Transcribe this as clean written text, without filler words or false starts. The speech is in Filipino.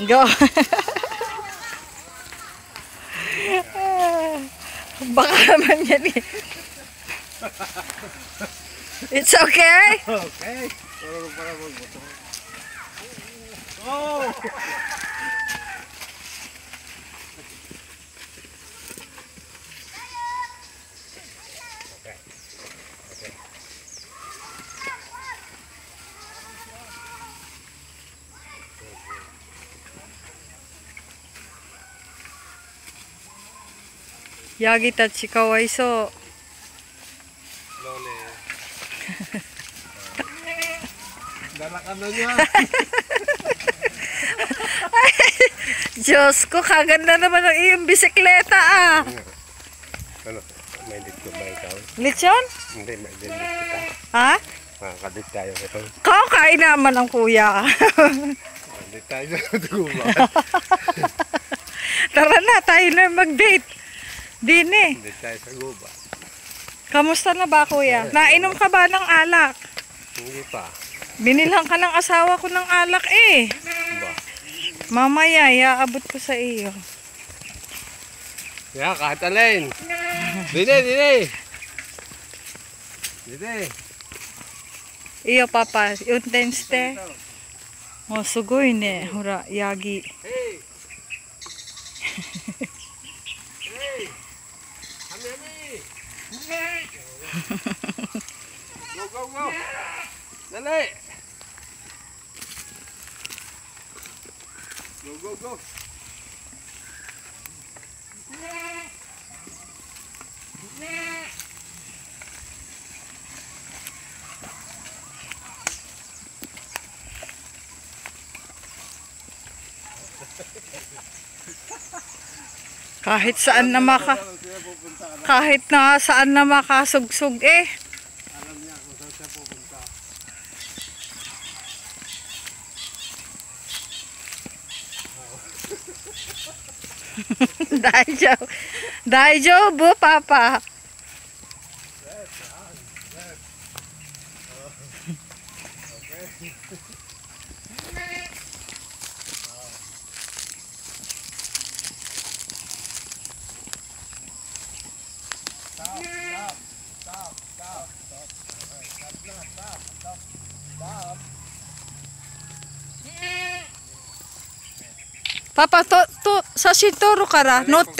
Go. Baka naman yan eh. It's okay? Okay. Oh! Yagi tachi kawaiso. Lole. Dala ka na niya. Diyos ko, kaganda naman ang iyong bisikleta ah. Ano? May dito ba ikaw? Lechon? Hindi, may dito kita. Ha? Makakadit tayo ito. Kakain naman ang kuya. Hindi tayo sa tuba. Tara na, tayo na mag-date. Dini. Hindi tayo sa guba. Kamusta na ba kuya? Nainom ka ba ng alak? Hindi pa. Binilang ka ng asawa ko ng alak eh. Ba? Mamaya, iaabot ko sa iyo. Ya, kahit alin. Dine, dine. Dine. Iyo papa, untenste. Oh, sugoy ne. Hura, yagi. Hey. Hey. Hami, hami. Go, go, go. Dali. Go, go, go. Kahit saan na kahit na saan na makasugsug eh. Alam niya kung saan siya pupunta. Daijobu, papa. Papa, to sa shinturo kara, note,